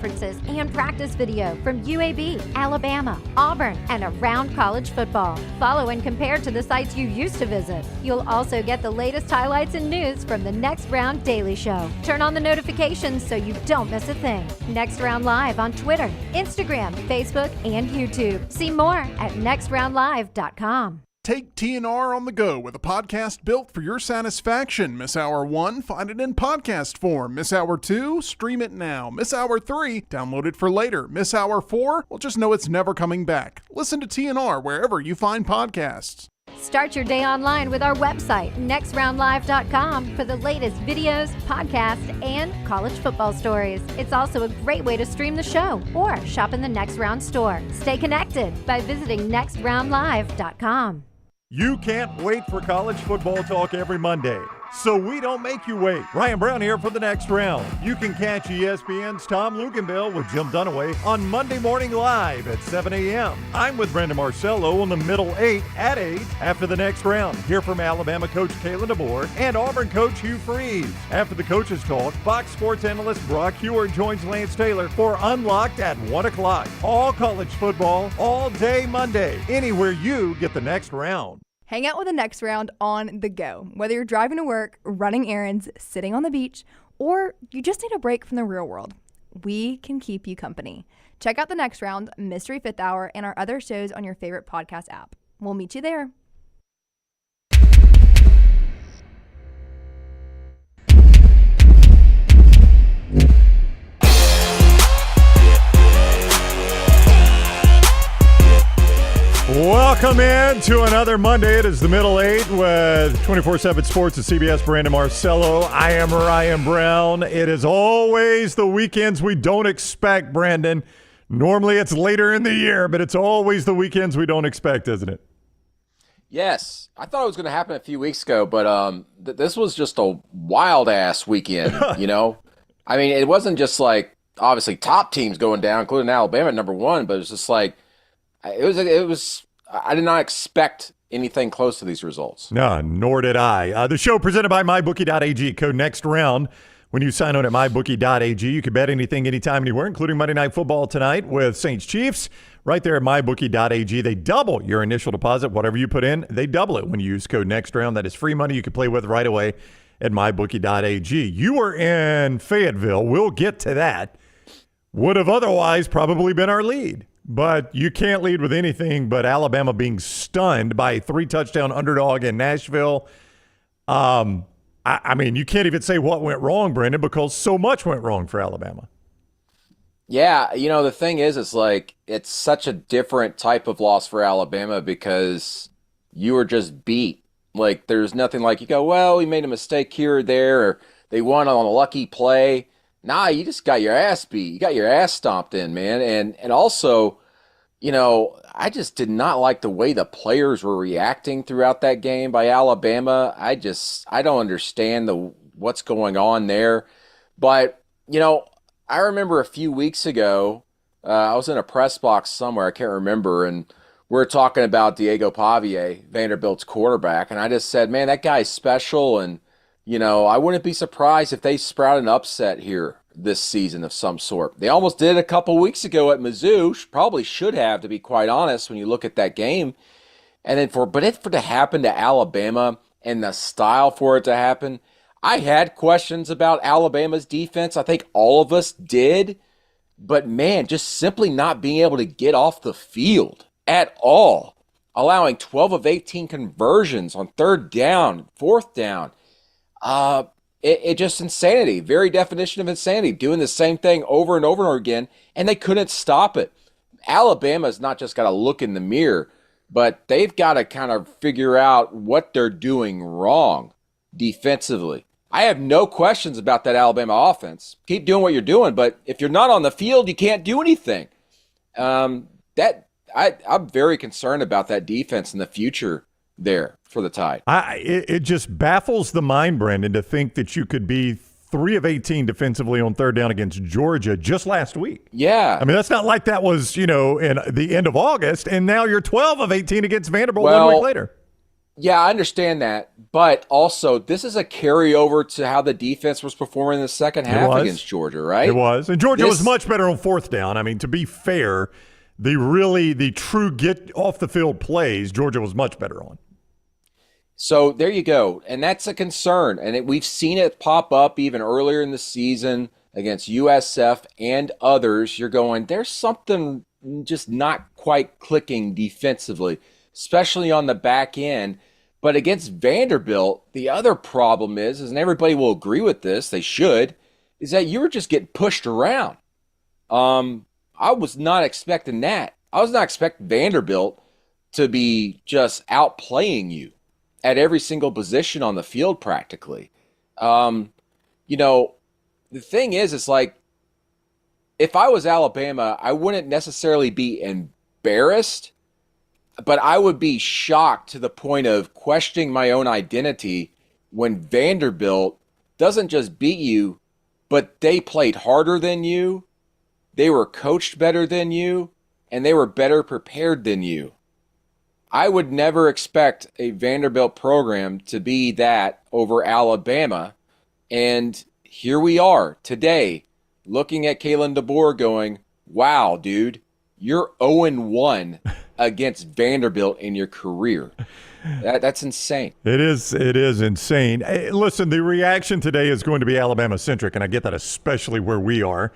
conferences and practice video from UAB, Alabama, Auburn, and around college football. Follow and compare to the sites you used to visit. You'll also get the latest highlights and news from the Next Round Daily Show. Turn on the notifications so you don't miss a thing. Next Round Live on Twitter, Instagram, Facebook, and YouTube. See more at nextroundlive.com. Take TNR on the go with a podcast built for your satisfaction. Miss Hour 1? Find it in podcast form. Miss Hour 2? Stream it now. Miss Hour 3? Download it for later. Miss Hour 4? Well, just know it's never coming back. Listen to TNR wherever you find podcasts. Start your day online with our website, nextroundlive.com, for the latest videos, podcasts, and college football stories. It's also a great way to stream the show or shop in the Next Round store. Stay connected by visiting nextroundlive.com. You can't wait for college football talk every Monday, so we don't make you wait. Ryan Brown here for the Next Round. You can catch ESPN's Tom Luganville with Jim Dunaway on Monday Morning Live at 7 a.m. I'm with Brandon Marcello on the Middle 8 at 8 after the Next Round. Hear from Alabama coach Kalen DeBoer and Auburn coach Hugh Freeze. After the coaches talk, Fox Sports analyst Brock Huard joins Lance Taylor for Unlocked at 1 o'clock. All college football, all day Monday, anywhere you get the Next Round. Hang out with the Next Round on the go. Whether you're driving to work, running errands, sitting on the beach, or you just need a break from the real world, we can keep you company. Check out the Next Round, Mystery Fifth Hour, and our other shows on your favorite podcast app. We'll meet you there. Welcome in to another Monday. It is the Middle 8 with 24/7 Sports at CBS. Brandon Marcello. I am Ryan Brown. It is always the weekends we don't expect, Brandon. Normally it's later in the year, but it's always the weekends we don't expect, isn't it? Yes. I thought it was going to happen a few weeks ago, but this was just a wild-ass weekend, you know? I mean, it wasn't just like, obviously, top teams going down, including Alabama at number 1, but it was just like, it was. I did not expect anything close to these results. No, nor did I. The show presented by MyBookie.ag. Code Next Round. When you sign on at MyBookie.ag, you can bet anything, anytime, anywhere, including Monday Night Football tonight with Saints Chiefs. Right there at MyBookie.ag, they double your initial deposit. Whatever you put in, they double it when you use code Next Round. That is free money you can play with right away at MyBookie.ag. You were in Fayetteville. We'll get to that. Would have otherwise probably been our lead. But you can't lead with anything but Alabama being stunned by a 3-touchdown underdog in Nashville. I mean, you can't even say what went wrong, Brandon, because so much went wrong for Alabama. Yeah, you know, the thing is, it's like it's such a different type of loss for Alabama because you were just beat. Like, there's nothing like you go, well, we made a mistake here or there, or they won on a lucky play. Nah, you just got your ass beat. You got your ass stomped in, man. And also, you know, I just did not like the way the players were reacting throughout that game by Alabama. I don't understand what's going on there. But, you know, I remember a few weeks ago, I was in a press box somewhere, I can't remember, and we're talking about Diego Pavia, Vanderbilt's quarterback, and I just said, man, that guy's special, and you know, I wouldn't be surprised if they sprout an upset here this season of some sort. They almost did a couple weeks ago at Mizzou. Probably should have, to be quite honest, when you look at that game. And then for it to happen to Alabama and the style for it to happen, I had questions about Alabama's defense. I think all of us did. But man, just simply not being able to get off the field at all. Allowing 12 of 18 conversions on 3rd down, 4th down. It just insanity, very definition of insanity, doing the same thing over and over again, and they couldn't stop it. Alabama's not just got to look in the mirror, but they've got to kind of figure out what they're doing wrong defensively. I have no questions about that Alabama offense. Keep doing what you're doing, but if you're not on the field, you can't do anything. I'm very concerned about that defense in the future there for the Tide. It just baffles the mind, Brandon, to think that you could be 3 of 18 defensively on 3rd down against Georgia just last week. Yeah. I mean, that's not like that was, you know, in the end of August, and now you're 12 of 18 against Vanderbilt 1 week later. Yeah, I understand that. But also, this is a carryover to how the defense was performing in the second half against Georgia, right? It was. And Georgia was much better on fourth down. I mean, to be fair, the true get off the field plays, Georgia was much better on. So there you go. And that's a concern. And we've seen it pop up even earlier in the season against USF and others. You're going, there's something just not quite clicking defensively, especially on the back end. But against Vanderbilt, the other problem is, and everybody will agree with this, they should, is that you were just getting pushed around. I was not expecting that. I was not expecting Vanderbilt to be just outplaying you at every single position on the field practically. The thing is, it's like, if I was Alabama, I wouldn't necessarily be embarrassed, but I would be shocked to the point of questioning my own identity when Vanderbilt doesn't just beat you, but they played harder than you, they were coached better than you, and they were better prepared than you. I would never expect a Vanderbilt program to be that over Alabama. And here we are today looking at Kalen DeBoer going, wow, dude, you're 0-1 against Vanderbilt in your career. That's insane. It is insane. Hey, listen, the reaction today is going to be Alabama-centric, and I get that especially where we are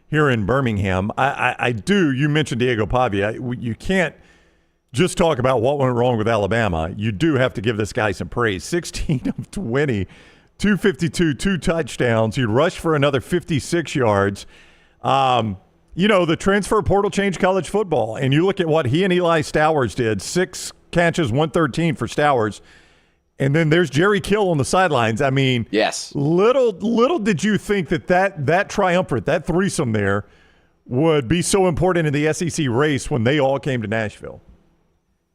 here in Birmingham. You mentioned Diego Pavia. You can't just talk about what went wrong with Alabama. You do have to give this guy some praise. 16 of 20, 252, 2 touchdowns. He rushed for another 56 yards. The transfer portal changed college football. And you look at what he and Eli Stowers did, 6 catches, 113 for Stowers. And then there's Jerry Kill on the sidelines. I mean, yes. Little did you think that triumvirate, that threesome there, would be so important in the SEC race when they all came to Nashville.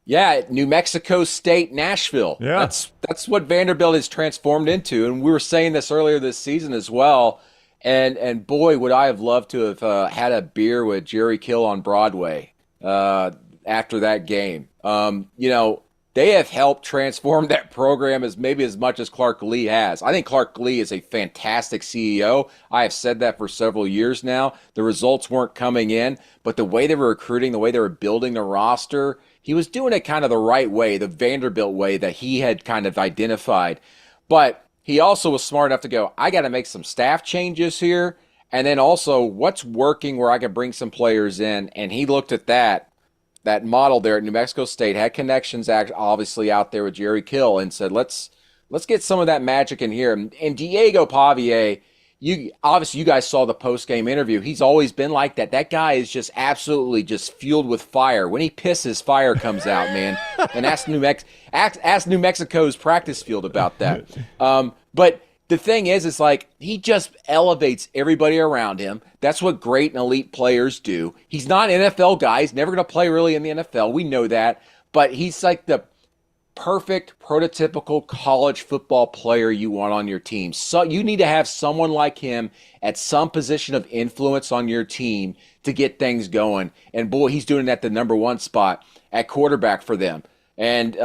Yeah, New Mexico State, Nashville. Yeah. That's what Vanderbilt is transformed into. And we were saying this earlier this season as well. And boy, would I have loved to have had a beer with Jerry Kill on Broadway after that game. They have helped transform that program as much as Clark Lee has. I think Clark Lee is a fantastic CEO. I have said that for several years now. The results weren't coming in, but the way they were recruiting, the way they were building the roster, he was doing it kind of the right way, the Vanderbilt way that he had kind of identified. But he also was smart enough to go, I got to make some staff changes here. And then also, what's working where I can bring some players in? And he looked at that model there at New Mexico State, had connections obviously out there with Jerry Kill, and said, let's get some of that magic in here. And Diego Pavia, you guys saw the post-game interview. He's always been like that. That guy is just absolutely just fueled with fire. When he pisses, fire comes out, man. And ask New Mexico's practice field about that. But the thing is, it's like he just elevates everybody around him. That's what great and elite players do. He's not an NFL guy. He's never going to play really in the NFL. We know that. But he's like the perfect prototypical college football player you want on your team. So you need to have someone like him at some position of influence on your team to get things going. And boy, he's doing it at the number 1 spot at quarterback for them. And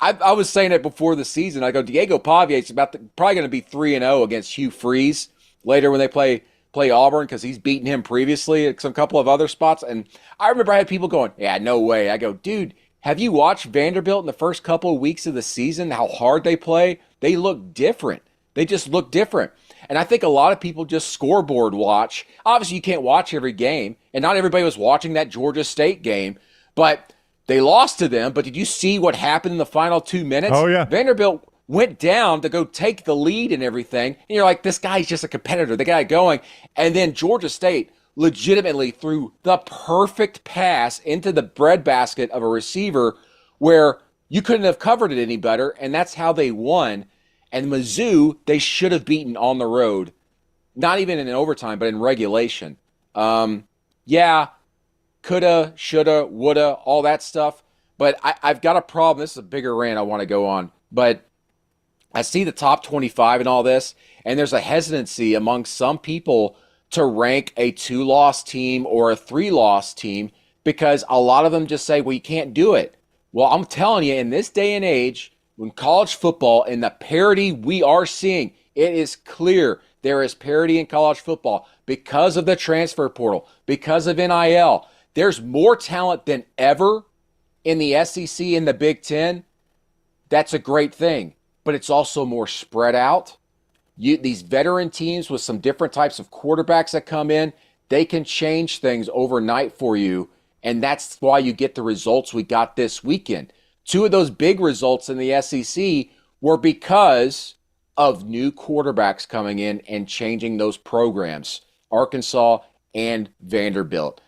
I was saying it before the season. I go, Diego Pavia is probably going to be 3-0 against Hugh Freeze later when they play Auburn, because he's beaten him previously at some couple of other spots. And I remember I had people going, yeah, no way. I go, dude, have you watched Vanderbilt in the first couple of weeks of the season, how hard they play? They look different. They just look different. And I think a lot of people just scoreboard watch. Obviously, you can't watch every game, and not everybody was watching that Georgia State game, but they lost to them. But did you see what happened in the final 2 minutes? Oh, yeah. Vanderbilt went down to go take the lead and everything. And you're like, this guy's just a competitor. They got it going. And then Georgia State legitimately threw the perfect pass into the breadbasket of a receiver where you couldn't have covered it any better, and that's how they won. And Mizzou, they should have beaten on the road, not even in overtime, but in regulation. Yeah, coulda, shoulda, woulda, all that stuff. But I've got a problem. This is a bigger rant I want to go on. But I see the top 25 and all this, and there's a hesitancy among some people to rank a 2-loss team or a 3-loss team, because a lot of them just say, well, you can't do it. Well, I'm telling you, in this day and age, when college football and the parity we are seeing, it is clear there is parity in college football because of the transfer portal, because of NIL. There's more talent than ever in the SEC and the Big Ten. That's a great thing, but it's also more spread out. These veteran teams with some different types of quarterbacks that come in, they can change things overnight for you. And that's why you get the results we got this weekend. Two of those big results in the SEC were because of new quarterbacks coming in and changing those programs, Arkansas and Vanderbilt.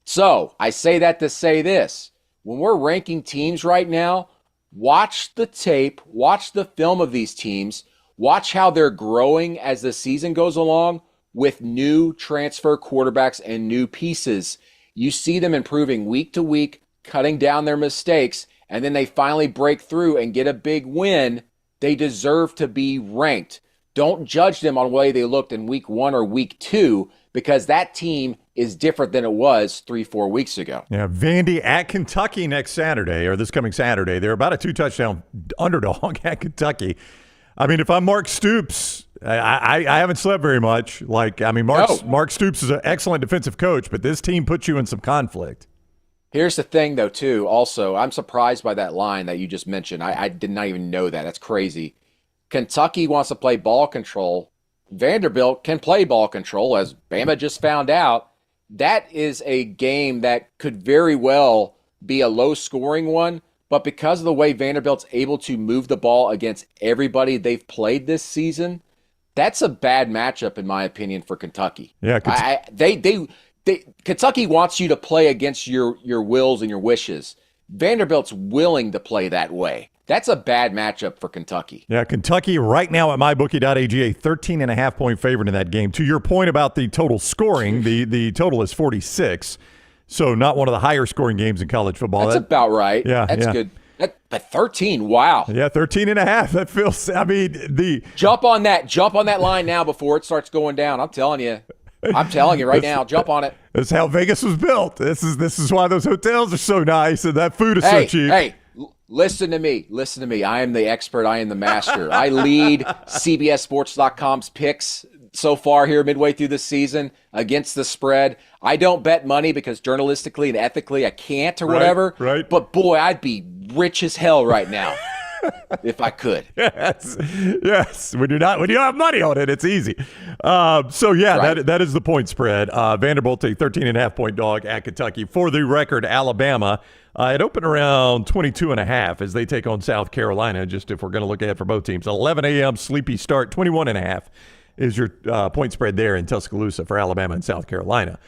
So I say that to say this. When we're ranking teams right now, watch the tape, watch the film of these teams, watch how they're growing as the season goes along with new transfer quarterbacks and new pieces. You see them improving week to week, cutting down their mistakes, and then they finally break through and get a big win. They deserve to be ranked. Don't judge them on the way they looked in week 1 or week 2, because that team is different than it was 3-4 weeks ago. Yeah, Vandy at Kentucky next Saturday, or this coming Saturday. They're about a 2-touchdown underdog at Kentucky. I mean, if I'm Mark Stoops, I haven't slept very much. Mark Stoops is an excellent defensive coach, but this team puts you in some conflict. Here's the thing, though, too. Also, I'm surprised by that line that you just mentioned. I did not even know that. That's crazy. Kentucky wants to play ball control. Vanderbilt can play ball control, as Bama just found out. That is a game that could very well be a low-scoring one, but because of the way Vanderbilt's able to move the ball against everybody they've played this season, that's a bad matchup, in my opinion, for Kentucky. Yeah, Kentucky wants you to play against your wills and your wishes. Vanderbilt's willing to play that way. That's a bad matchup for Kentucky. Yeah, Kentucky right now at mybookie.ag, a 13.5-point favorite in that game. To your point about the total scoring, the total is 46. So not one of the higher scoring games in college football. That's about right. Yeah, that's good. But 13, wow. Yeah, 13.5. That feels. I mean, jump on that line now before it starts going down. I'm telling you right now. Jump on it. That's how Vegas was built. This is why those hotels are so nice and that food is so cheap. Hey, listen to me. I am the expert. I am the master. I lead CBSSports.com's picks so far here midway through the season against the spread. I don't bet money because journalistically and ethically I can't or whatever. Right. But boy, I'd be rich as hell right now if I could. Yes. When you have money on it, it's easy. Right. That is the point spread. Vanderbilt, a 13.5-point dog at Kentucky. For the record, Alabama, it opened around 22.5 as they take on South Carolina, just if we're going to look ahead for both teams. 11 a.m. sleepy start, 21.5 is your point spread there in Tuscaloosa for Alabama and South Carolina.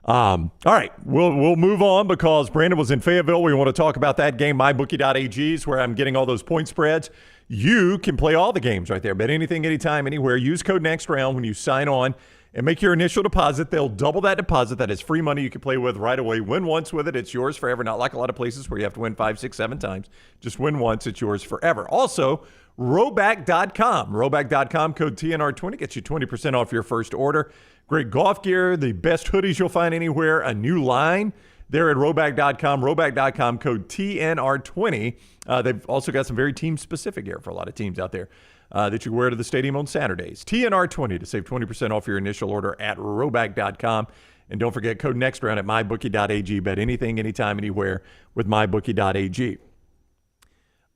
All right, we'll move on because Brandon was in Fayetteville. We want to talk about that game. MyBookie.ag is where I'm getting all those point spreads. You can play all the games right there. Bet anything, anytime, anywhere. Use code NEXTROUND when you sign on and make your initial deposit. They'll double that deposit. That is free money you can play with right away. Win once with it. It's yours forever. Not like a lot of places where you have to win 5, 6, 7 times. Just win once. It's yours forever. Also, Rowback.com. Rowback.com, code TNR20 gets you 20% off your first order. Great golf gear, the best hoodies you'll find anywhere, a new line there at Rowback.com. Rowback.com, code TNR20. They've also got some very team-specific gear for a lot of teams out there that you wear to the stadium on Saturdays. TNR20 to save 20% off your initial order at Rowback.com. And don't forget, code NEXTROUND at mybookie.ag. Bet anything, anytime, anywhere with mybookie.ag.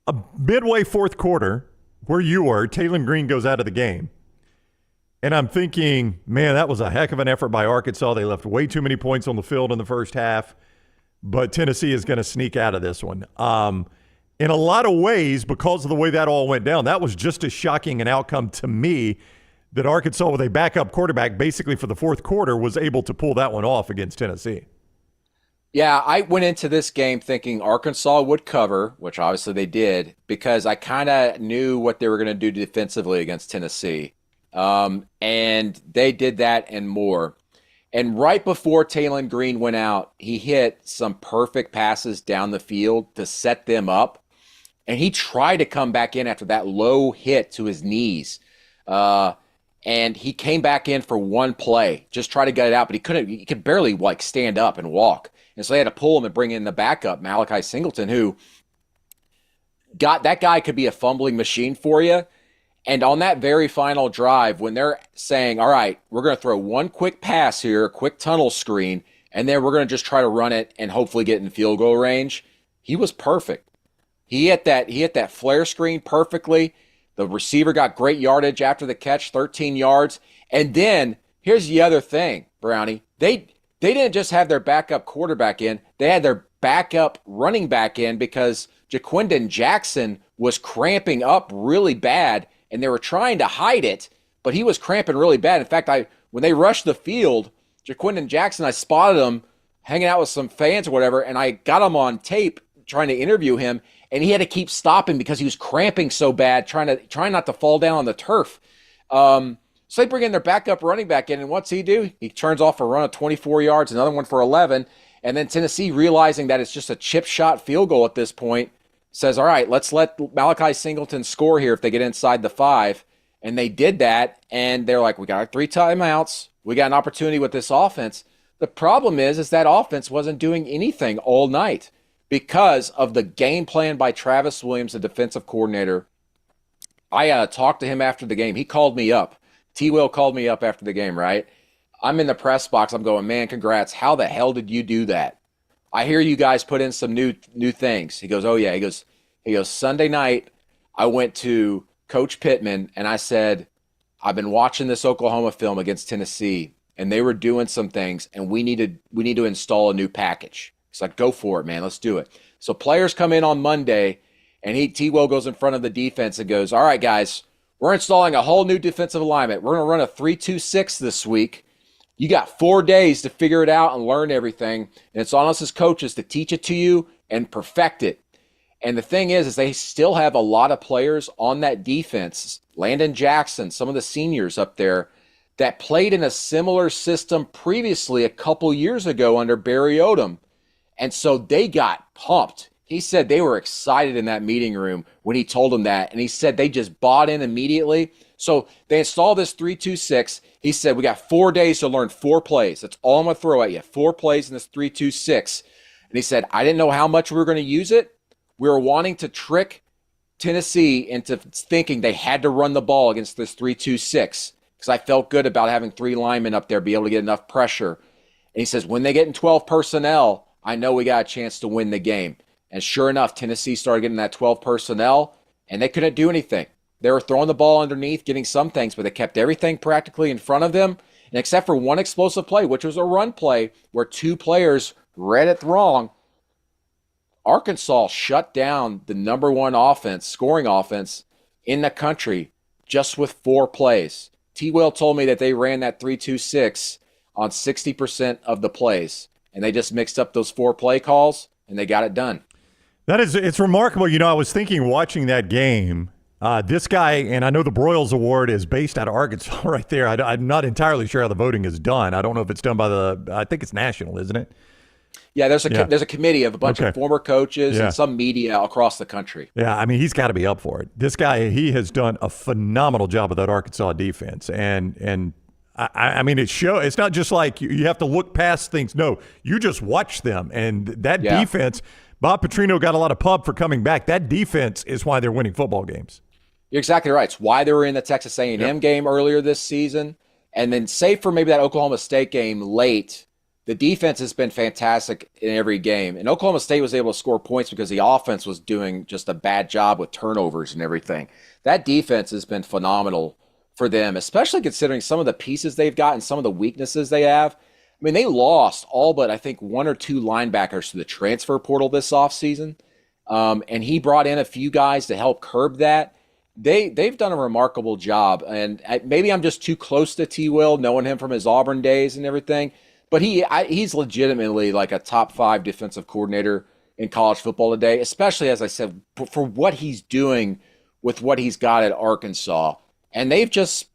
A midway fourth quarter, where you were, Taylor Green goes out of the game. And I'm thinking, man, that was a heck of an effort by Arkansas. They left way too many points on the field in the first half. But Tennessee is going to sneak out of this one. In a lot of ways, because of the way that all went down, that was just as shocking an outcome to me that Arkansas, with a backup quarterback basically for the fourth quarter, was able to pull that one off against Tennessee. Yeah, I went into this game thinking Arkansas would cover, which obviously they did, because I kind of knew what they were going to do defensively against Tennessee. And they did that and more. And right before Taylor Green went out, he hit some perfect passes down the field to set them up. And he tried to come back in after that low hit to his knees. And he came back in for one play, just try to get it out, but he could barely stand up and walk. And so they had to pull him and bring in the backup, Malachi Singleton, who that guy could be a fumbling machine for you. And on that very final drive, when they're saying, all right, we're going to throw one quick pass here, a quick tunnel screen, and then we're going to just try to run it and hopefully get in field goal range, he was perfect. He hit that flare screen perfectly. The receiver got great yardage after the catch, 13 yards. And then here's the other thing, Brownie. They didn't just have their backup quarterback in. They had their backup running back in because Jaquindon Jackson was cramping up really bad, and they were trying to hide it, but he was cramping really bad. In fact, when they rushed the field, Jaquindon Jackson, I spotted him hanging out with some fans or whatever, and I got him on tape trying to interview him, and he had to keep stopping because he was cramping so bad, trying not to fall down on the turf. So they bring in their backup running back in, and what's he do? He turns off a run of 24 yards, another one for 11, and then Tennessee, realizing that it's just a chip shot field goal at this point, says, all right, let's let Malachi Singleton score here if they get inside the 5. And they did that, and they're like, we got our 3 timeouts. We got an opportunity with this offense. The problem is that offense wasn't doing anything all night because of the game plan by Travis Williams, the defensive coordinator. I talked to him after the game. He called me up. T-Will called me up after the game, right? I'm in the press box. I'm going, man, congrats. How the hell did you do that? I hear you guys put in some new things. He goes, oh, yeah. He goes, Sunday night, I went to Coach Pittman, and I said, I've been watching this Oklahoma film against Tennessee, and they were doing some things, and we need to install a new package. He's like, go for it, man. Let's do it. So players come in on Monday, and T-Will goes in front of the defense and goes, all right, guys, we're installing a whole new defensive alignment. We're going to run a 3-2-6 this week. You got 4 days to figure it out and learn everything. And it's on us as coaches to teach it to you and perfect it. And the thing is they still have a lot of players on that defense. Landon Jackson, some of the seniors up there that played in a similar system previously a couple years ago under Barry Odom. And so they got pumped. He said they were excited in that meeting room when he told them that. And he said they just bought in immediately. So they installed this 3-2-6. He said, we got 4 days to learn 4 plays. That's all I'm going to throw at you. 4 plays in this 3-2-6. And he said, I didn't know how much we were going to use it. We were wanting to trick Tennessee into thinking they had to run the ball against this 3-2-6 because I felt good about having 3 linemen up there be able to get enough pressure. And he says, when they get in 12 personnel, I know we got a chance to win the game. And sure enough, Tennessee started getting that 12 personnel, and they couldn't do anything. They were throwing the ball underneath, getting some things, but they kept everything practically in front of them. And except for one explosive play, which was a run play where 2 players read it wrong, Arkansas shut down the number 1 offense, scoring offense in the country just with 4 plays. T-Will told me that they ran that 3-2-6 on 60% of the plays, and they just mixed up those 4 play calls, and they got it done. It's remarkable. I was thinking watching that game, this guy, and I know the Broyles Award is based out of Arkansas right there. I'm not entirely sure how the voting is done. I don't know if it's done by I think it's national, isn't it? Yeah, there's a committee of a bunch of former coaches and some media across the country. Yeah, I mean, he's got to be up for it. This guy, he has done a phenomenal job with that Arkansas defense. And I mean, it's not just like you have to look past things. No, you just watch them. And that defense, Bob Petrino got a lot of pub for coming back. That defense is why they're winning football games. You're exactly right. It's why they were in the Texas A&M game earlier this season. And then save for maybe that Oklahoma State game late, the defense has been fantastic in every game. And Oklahoma State was able to score points because the offense was doing just a bad job with turnovers and everything. That defense has been phenomenal for them, especially considering some of the pieces they've got and some of the weaknesses they have. I mean, they lost all but, I think, 1 or 2 linebackers to the transfer portal this offseason. And he brought in a few guys to help curb that. They've done a remarkable job. And maybe I'm just too close to T-Will, knowing him from his Auburn days and everything. But he's legitimately like a top 5 defensive coordinator in college football today, especially, as I said, for what he's doing with what he's got at Arkansas. And they've just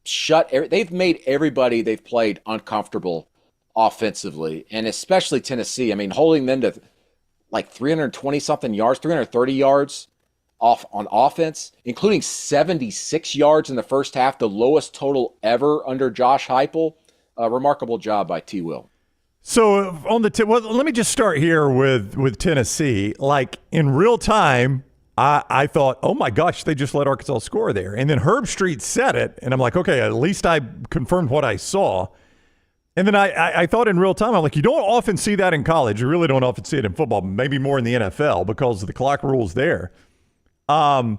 they've made everybody they've played uncomfortable offensively, and especially Tennessee. I mean, holding them to like 320-something yards, 330 yards off on offense, including 76 yards in the first half, the lowest total ever under Josh Heupel. A remarkable job by T-Will. So on let me just start here with Tennessee. Like in real time, I thought, oh my gosh, they just let Arkansas score there. And then Herb Street said it, and I'm like, okay, at least I confirmed what I saw. And then I thought in real time, I'm like, you don't often see that in college. You really don't often see it in football, maybe more in the NFL because of the clock rules there. But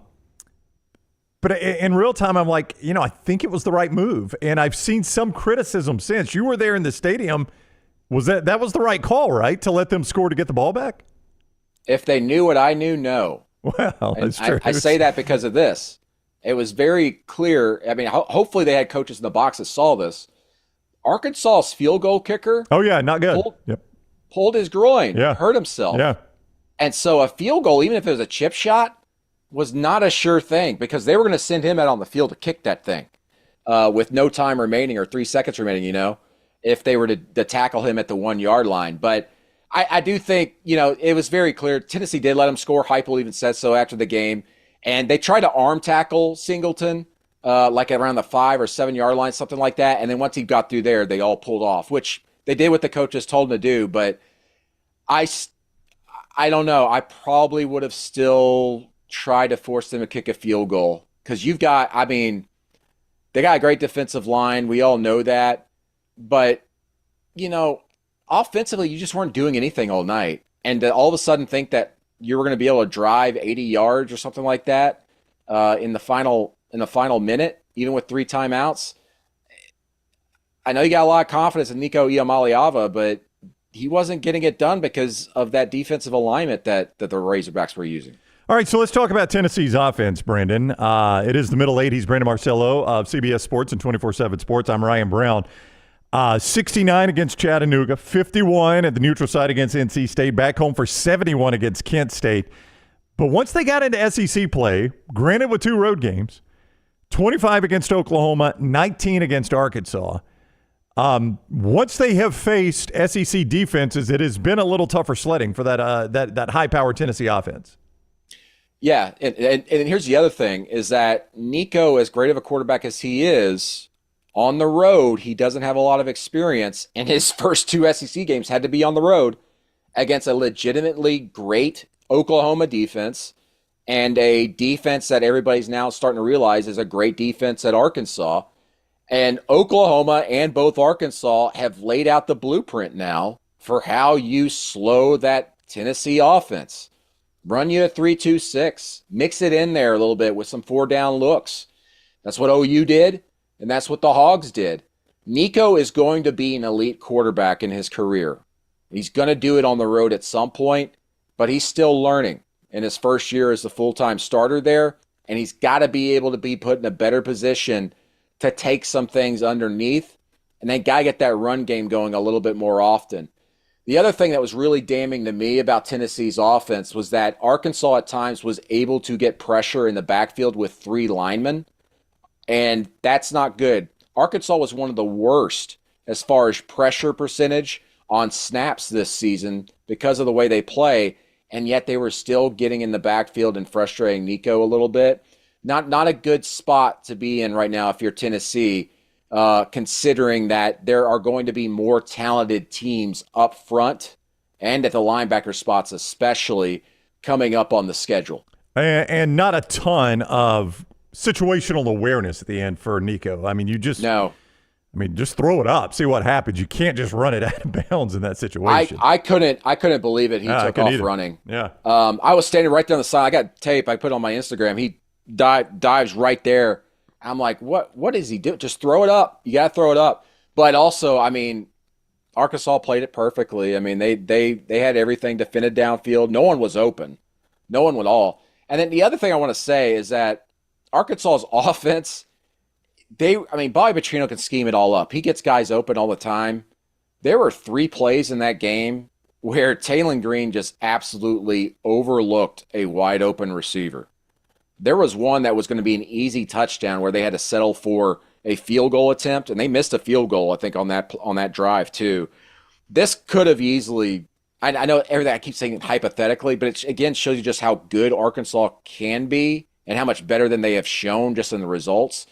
in real time, I'm like, I think it was the right move. And I've seen some criticism since. You were there in the stadium. That was the right call, right? To let them score to get the ball back? If they knew what I knew, no. Well, that's true. I say that because of this. It was very clear. I mean, hopefully they had coaches in the box that saw this. Arkansas's field goal kicker. Oh, yeah, not good. Pulled his groin, hurt himself. Yeah. And so a field goal, even if it was a chip shot, was not a sure thing because they were going to send him out on the field to kick that thing with no time remaining or 3 seconds remaining, if they were to tackle him at the 1 yard line. But I do think, it was very clear. Tennessee did let him score. Heupel even said so after the game. And they tried to arm tackle Singleton, like around the 5 or 7 yard line, something like that. And then once he got through there, they all pulled off, which they did what the coaches told them to do. But I don't know. I probably would have still tried to force them to kick a field goal because they got a great defensive line. We all know that. But, offensively, you just weren't doing anything all night. And to all of a sudden think that you were going to be able to drive 80 yards or something like that in the final minute, even with 3 timeouts. I know you got a lot of confidence in Nico Iamaleava, but he wasn't getting it done because of that defensive alignment that the Razorbacks were using. All right, so let's talk about Tennessee's offense, Brandon. It is the middle 80s. Brandon Marcello of CBS Sports and 24/7 Sports. I'm Ryan Brown. 69 against Chattanooga, 51 at the neutral site against NC State, back home for 71 against Kent State. But once they got into SEC play, granted with 2 road games, 25 against Oklahoma, 19 against Arkansas. Once they have faced SEC defenses, it has been a little tougher sledding for that high-powered Tennessee offense. Yeah, and here's the other thing, is that Nico, as great of a quarterback as he is, on the road, he doesn't have a lot of experience, and his first 2 SEC games had to be on the road against a legitimately great Oklahoma defense and a defense that everybody's now starting to realize is a great defense at Arkansas. And Oklahoma and both Arkansas have laid out the blueprint now for how you slow that Tennessee offense. Run you a 3-2-6, mix it in there a little bit with some 4-down looks. That's what OU did. And that's what the Hogs did. Nico is going to be an elite quarterback in his career. He's going to do it on the road at some point, but he's still learning in his first year as the full-time starter there, and he's got to be able to be put in a better position to take some things underneath, and then got to get that run game going a little bit more often. The other thing that was really damning to me about Tennessee's offense was that Arkansas at times was able to get pressure in the backfield with 3 linemen. And that's not good. Arkansas was one of the worst as far as pressure percentage on snaps this season because of the way they play, and yet they were still getting in the backfield and frustrating Nico a little bit. Not a good spot to be in right now if you're Tennessee, considering that there are going to be more talented teams up front and at the linebacker spots especially coming up on the schedule. And not a ton of situational awareness at the end for Nico. I mean, just throw it up, see what happens. You can't just run it out of bounds in that situation. I couldn't believe it. He took off running. Yeah. I was standing right there on the side. I got tape. I put it on my Instagram. He dives right there. I'm like, what is he doing? Just throw it up. You got to throw it up. But also, I mean, Arkansas played it perfectly. I mean, they had everything defended downfield. No one was open. No one at all. And then the other thing I want to say is that Arkansas's offense, Bobby Petrino can scheme it all up. He gets guys open all the time. There were 3 plays in that game where Taylon Green just absolutely overlooked a wide open receiver. There was one that was going to be an easy touchdown where they had to settle for a field goal attempt, and they missed a field goal, I think, on that drive too. This could have easily, I know everything I keep saying hypothetically, but it again shows you just how good Arkansas can be and how much better than they have shown just in the results.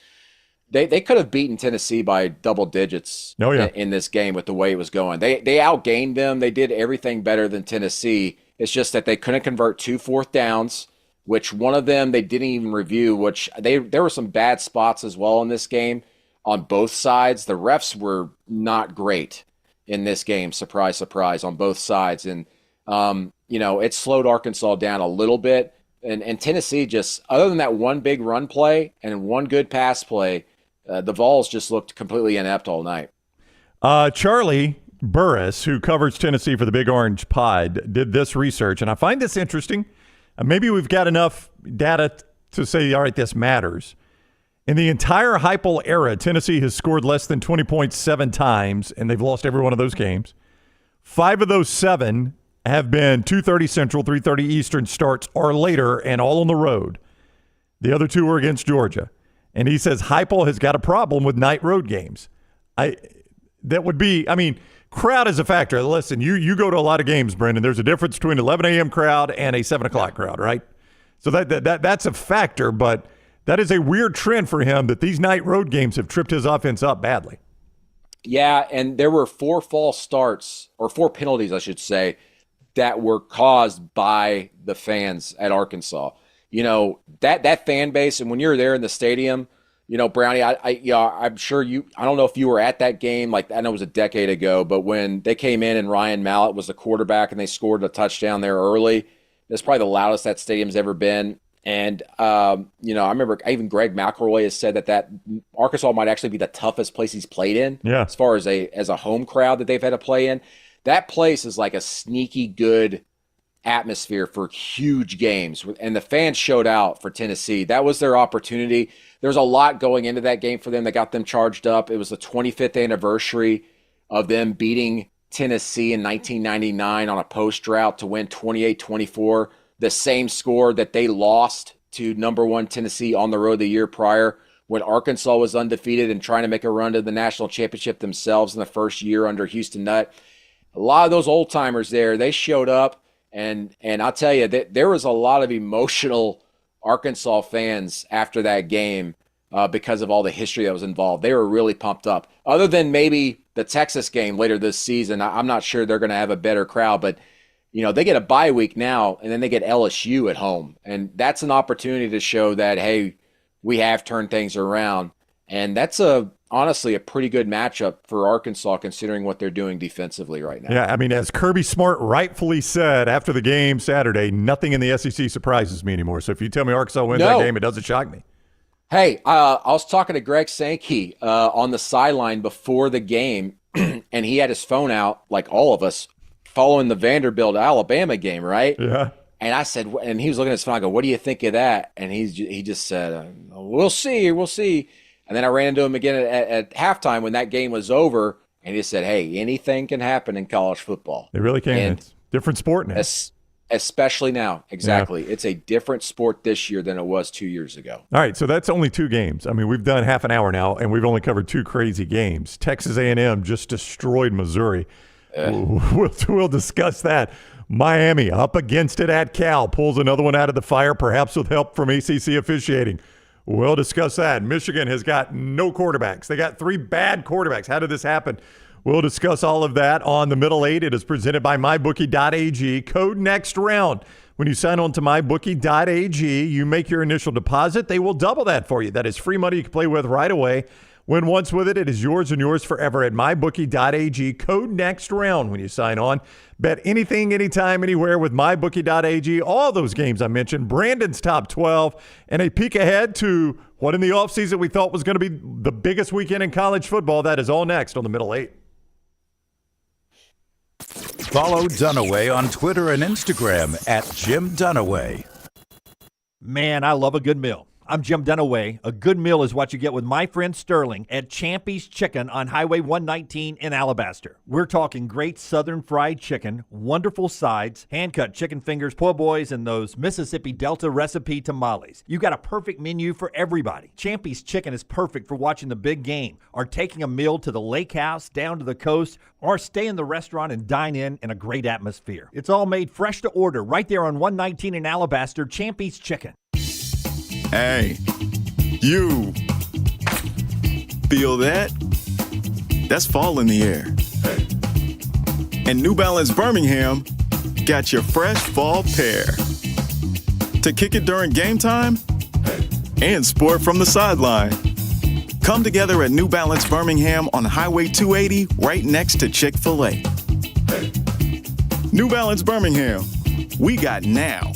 They could have beaten Tennessee by double digits in this game with the way it was going. They outgained them. They did everything better than Tennessee. It's just that they couldn't convert 2 4th downs which one of them they didn't even review, which there were some bad spots as well in this game on both sides. The refs were not great in this game, surprise, surprise, on both sides. And, it slowed Arkansas down a little bit. And Tennessee just, other than that one big run play and one good pass play, the Vols just looked completely inept all night. Charlie Burris, who covers Tennessee for the Big Orange Pod, did this research, and I find this interesting. Maybe we've got enough data to say, all right, this matters. In the entire Heupel era, Tennessee has scored less than 20 points 7 times, and they've lost every one of those games. 5 of those 7 have been 2:30 Central, 3:30 Eastern starts or later, and all on the road. The other 2 were against Georgia. And he says Heupel has got a problem with night road games. Crowd is a factor. Listen, you go to a lot of games, Brendan. There's a difference between 11 a.m. crowd and a 7 o'clock crowd, right? So that's a factor, but that is a weird trend for him that these night road games have tripped his offense up badly. Yeah, and there were 4 false starts, or 4 penalties, I should say, that were caused by the fans at Arkansas. That fan base, and when you're there in the stadium, Brownie, I'm sure I don't know if you were at that game. Like, I know it was a decade ago, but when they came in and Ryan Mallett was the quarterback and they scored a touchdown there early, that's probably the loudest that stadium's ever been. And, I remember even Greg McElroy has said that Arkansas might actually be the toughest place he's played in, as far as a home crowd that they've had to play in. That place is like a sneaky good atmosphere for huge games, and the fans showed out for Tennessee. That was their opportunity. There was a lot going into that game for them that got them charged up. It was the 25th anniversary of them beating Tennessee in 1999 on a post drought to win 28-24, the same score that they lost to number 1 Tennessee on the road the year prior when Arkansas was undefeated and trying to make a run to the national championship themselves in the first year under Houston Nutt. A lot of those old timers there, they showed up. And I'll tell you, there was a lot of emotional Arkansas fans after that game because of all the history that was involved. They were really pumped up. Other than maybe the Texas game later this season, I'm not sure they're going to have a better crowd. But, they get a bye week now, and then they get LSU at home. And that's an opportunity to show that, hey, we have turned things around. And that's honestly a pretty good matchup for Arkansas considering what they're doing defensively right now. Yeah, as Kirby Smart rightfully said after the game Saturday, nothing in the SEC surprises me anymore. So if you tell me Arkansas wins that game, it doesn't shock me. Hey, I was talking to Greg Sankey on the sideline before the game, and he had his phone out, like all of us, following the Vanderbilt-Alabama game, right? Yeah. And I said, and he was looking at his phone, I go, what do you think of that? And he just said, we'll see. And then I ran into him again at halftime when that game was over, and he said, hey, anything can happen in college football. It really can. And it's a different sport now. Especially now. Exactly. Yeah. It's a different sport this year than it was 2 years ago. All right, so that's only 2 games. We've done half an hour now, and we've only covered 2 crazy games. Texas A&M just destroyed Missouri. We'll discuss that. Miami up against it at Cal. Pulls another one out of the fire, perhaps with help from ACC officiating. We'll discuss that. Michigan has got no quarterbacks. They got 3 bad quarterbacks. How did this happen? We'll discuss all of that on the Middle 8. It is presented by mybookie.ag. Code next round. When you sign on to mybookie.ag, you make your initial deposit. They will double that for you. That is free money you can play with right away. Win once with it, it is yours and yours forever at mybookie.ag. Code next round when you sign on. Bet anything, anytime, anywhere with mybookie.ag. All those games I mentioned, Brandon's top 12, and a peek ahead to what in the offseason we thought was going to be the biggest weekend in college football. That is all next on the Middle 8. Follow Dunaway on Twitter and Instagram at jimdunaway. Man, I love a good meal. I'm Jim Dunaway. A good meal is what you get with my friend Sterling at Champy's Chicken on Highway 119 in Alabaster. We're talking great southern fried chicken, wonderful sides, hand-cut chicken fingers, po' boys, and those Mississippi Delta recipe tamales. You got a perfect menu for everybody. Champy's Chicken is perfect for watching the big game, or taking a meal to the lake house, down to the coast, or stay in the restaurant and dine in a great atmosphere. It's all made fresh to order right there on 119 in Alabaster, Champy's Chicken. Hey, you feel that? That's fall in the air. And New Balance Birmingham got your fresh fall pair. to kick it during game time and sport from the sideline. Come together at New Balance Birmingham on Highway 280 right next to Chick-fil-A. New Balance Birmingham. We got now.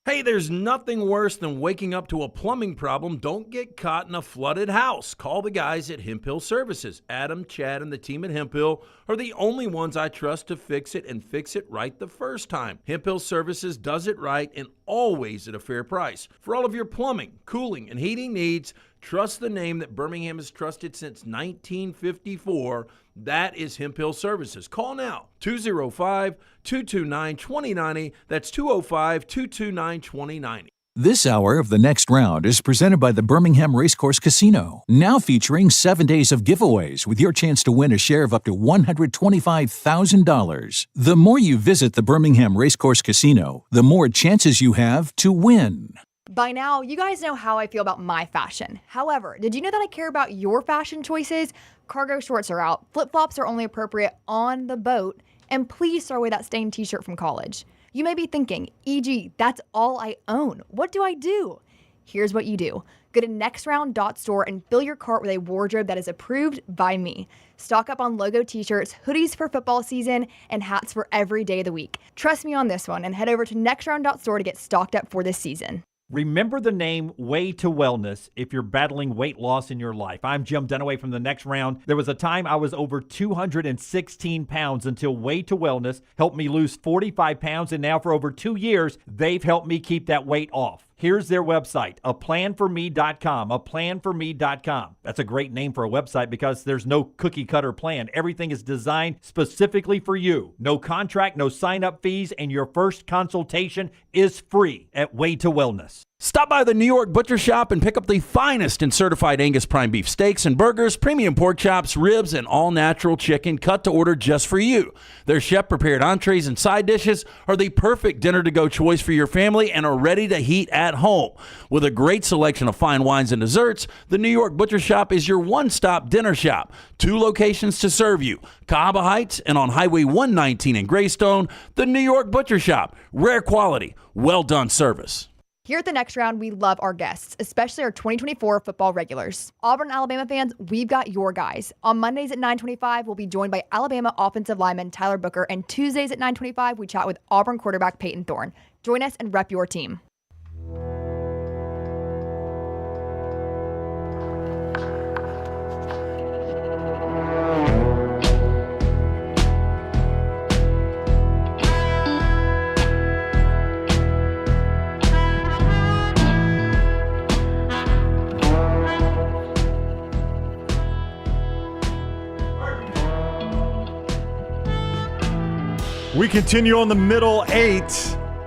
Hey, there's nothing worse than waking up to a plumbing problem. Don't get caught in a flooded house. Call the guys at Hemphill Services. Adam, Chad, and the team at Hemphill are the only ones I trust to fix it and fix it right the first time. Hemphill Services does it right and always at a fair price. For all of your plumbing, cooling, and heating needs, trust the name that Birmingham has trusted since 1954. That is Hemphill Services. Call now, 205-229-2090. That's 205-229-2090. This hour of The Next Round is presented by the Birmingham Racecourse Casino, now featuring 7 days of giveaways with your chance to win a share of up to $125,000. The more you visit the Birmingham Racecourse Casino, the more chances you have to win. By now, you guys know how I feel about my fashion. However, did you know that I care about your fashion choices? Cargo shorts are out, flip-flops are only appropriate on the boat, and please throw away that stained t-shirt from college. You may be thinking, EG, that's all I own. What do I do? Here's what you do. Go to nextround.store and fill your cart with a wardrobe that is approved by me. Stock up on logo t-shirts, hoodies for football season, and hats for every day of the week. Trust me on this one and head over to nextround.store to get stocked up for this season. Remember the name Way to Wellness if you're battling weight loss in your life. I'm Jim Dunaway from The Next Round. There was a time I was over 216 pounds until Way to Wellness helped me lose 45 pounds, and now for over 2 years, they've helped me keep that weight off. Here's their website, aplanforme.com, aplanforme.com. That's a great name for a website because there's no cookie-cutter plan. Everything is designed specifically for you. No contract, no sign-up fees, and your first consultation is free at Way to Wellness. Stop by the New York Butcher Shop and pick up the finest in certified Angus prime beef steaks and burgers, premium pork chops, ribs, and all-natural chicken cut to order just for you. Their chef-prepared entrees and side dishes are the perfect dinner-to-go choice for your family and are ready to heat at home. With a great selection of fine wines and desserts, the New York Butcher Shop is your one-stop dinner shop. 2 locations to serve you, Cahaba Heights and on Highway 119 in Greystone. The New York Butcher Shop, rare quality, well-done service. Here at The Next Round, we love our guests, especially our 2024 football regulars. Auburn, Alabama fans, we've got your guys. On Mondays at 9:25, we'll be joined by Alabama offensive lineman Tyler Booker, and Tuesdays at 9:25, we chat with Auburn quarterback Peyton Thorne. Join us and rep your team. We continue on the middle 8,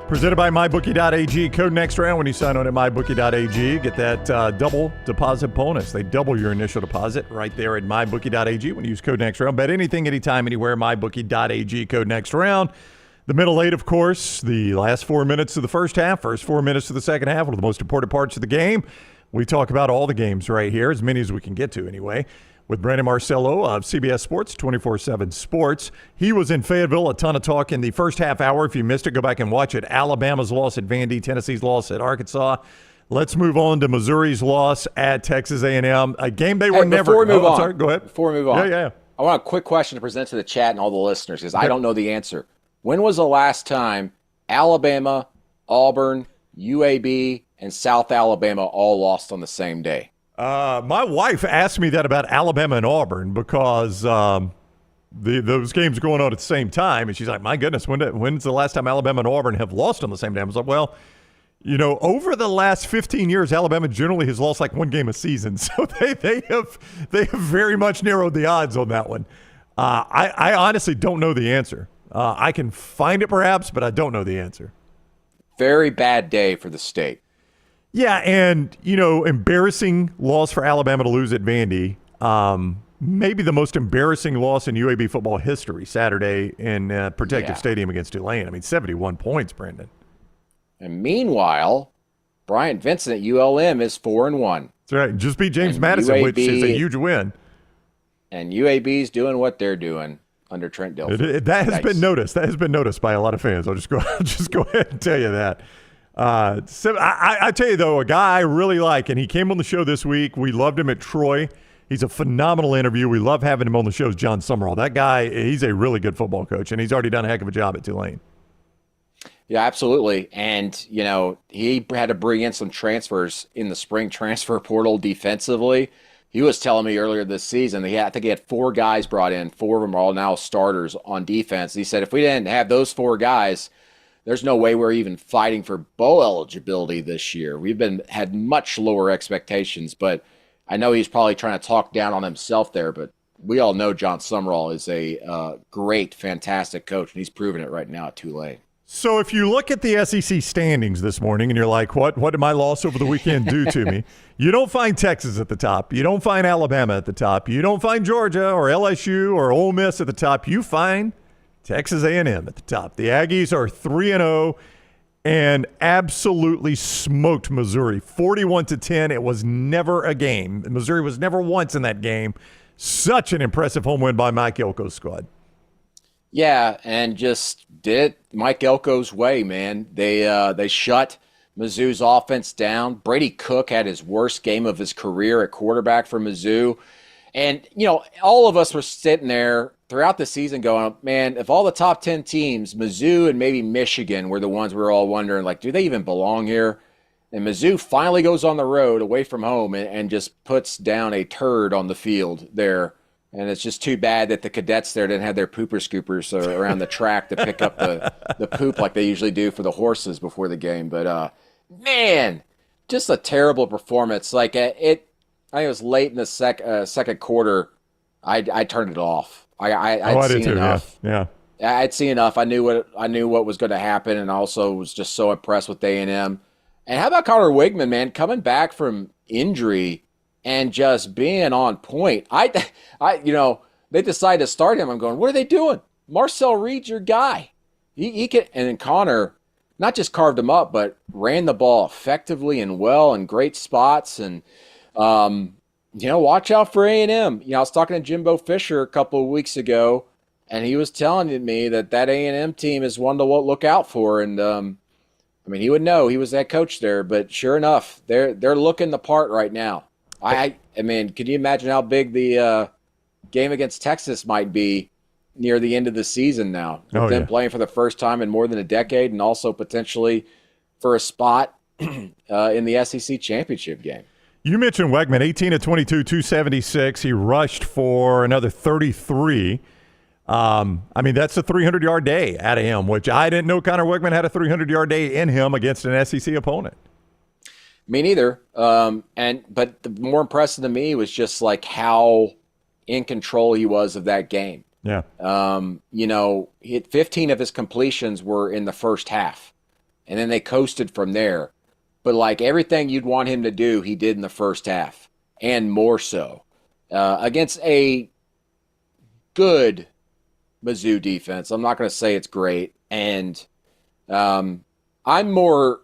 presented by MyBookie.ag. Code next round when you sign on at MyBookie.ag. Get that double deposit bonus. They double your initial deposit right there at MyBookie.ag when you use code next round. Bet anything, anytime, anywhere. MyBookie.ag. Code next round. The middle 8, of course, the last 4 minutes of the first half, first 4 minutes of the second half, one of the most important parts of the game. We talk about all the games right here, as many as we can get to anyway, with Brandon Marcello of CBS Sports, 24/7 Sports. He was in Fayetteville, a ton of talk in the first half hour. If you missed it, go back and watch it. Alabama's loss at Vandy, Tennessee's loss at Arkansas. Let's move on to Missouri's loss at Texas A&M, a game they were never. Before we move on, sorry, go ahead. Before we move on, yeah. I want a quick question to present to the chat and all the listeners because I don't know the answer. When was the last time Alabama, Auburn, UAB, and South Alabama all lost on the same day? My wife asked me that about Alabama and Auburn because those games going on at the same time, and she's like, "My goodness, when's the last time Alabama and Auburn have lost on the same day?" I was like, "Well, you know, over the last 15 years, Alabama generally has lost like one game a season, so they have very much narrowed the odds on that one." I honestly don't know the answer. I can find it perhaps, but I don't know the answer. Very bad day for the state. Yeah, and, you know, embarrassing loss for Alabama to lose at Vandy. Maybe the most embarrassing loss in UAB football history Saturday in Protective Stadium against Tulane. I mean, 71 points, Brandon. And meanwhile, Bryant Vincent at ULM is 4-1. That's right. Just beat James Madison, UAB, which is a huge win. And UAB's doing what they're doing under Trent Dilfer. That has been noticed. That has been noticed by a lot of fans. I'll just go ahead and tell you that. I tell you, though, a guy I really like, and he came on the show this week. We loved him at Troy. He's a phenomenal interview. We love having him on the show. Is John Summerall. That guy, he's a really good football coach, and he's already done a heck of a job at Tulane. Yeah, absolutely. And, he had to bring in some transfers in the spring transfer portal defensively. He was telling me earlier this season that I think he had 4 guys brought in. 4 of them are all now starters on defense. He said if we didn't have those 4 guys, there's no way we're even fighting for bowl eligibility this year. We've had much lower expectations, but I know he's probably trying to talk down on himself there, but we all know John Summerall is a great, fantastic coach, and he's proven it right now at Tulane. So if you look at the SEC standings this morning and you're like, what did my loss over the weekend do to me? You don't find Texas at the top. You don't find Alabama at the top. You don't find Georgia or LSU or Ole Miss at the top. You find Texas A&M at the top. The Aggies are 3-0 and absolutely smoked Missouri. 41-10. It was never a game. Missouri was never once in that game. Such an impressive home win by Mike Elko's squad. Yeah, and just did it Mike Elko's way, man. They shut Mizzou's offense down. Brady Cook had his worst game of his career at quarterback for Mizzou. And, all of us were sitting there throughout the season going, man, if all the top 10 teams, Mizzou and maybe Michigan were the ones we were all wondering, like, do they even belong here? And Mizzou finally goes on the road away from home and just puts down a turd on the field there. And it's just too bad that the cadets there didn't have their pooper scoopers around the track to pick up the poop like they usually do for the horses before the game. But, man, just a terrible performance. Like, I think it was late in the second quarter, I turned it off. I'd seen enough. Yeah. I'd seen enough. I knew what was going to happen, and also was just so impressed with A&M. And how about Connor Wigman, man, coming back from injury and just being on point? They decided to start him. I'm going, what are they doing? Marcel Reed's your guy. He can, and then Connor not just carved him up, but ran the ball effectively and well in great spots. And watch out for A&M. I was talking to Jimbo Fisher a couple of weeks ago, and he was telling me that A&M team is one to look out for. And he would know. He was that coach there, but sure enough, they're looking the part right now. I mean, can you imagine how big the game against Texas might be near the end of the season now? With them playing for the first time in more than a decade, and also potentially for a spot in the SEC championship game. You mentioned Wegman, 18 of 22, 276. He rushed for another 33. That's a 300-yard day out of him, which I didn't know Connor Wegman had a 300-yard day in him against an SEC opponent. Me neither. But the more impressive to me was just like how in control he was of that game. Yeah. 15 of his completions were in the first half, and then they coasted from there. But like everything you'd want him to do, he did in the first half, and more so against a good Mizzou defense. I'm not going to say it's great, and I'm more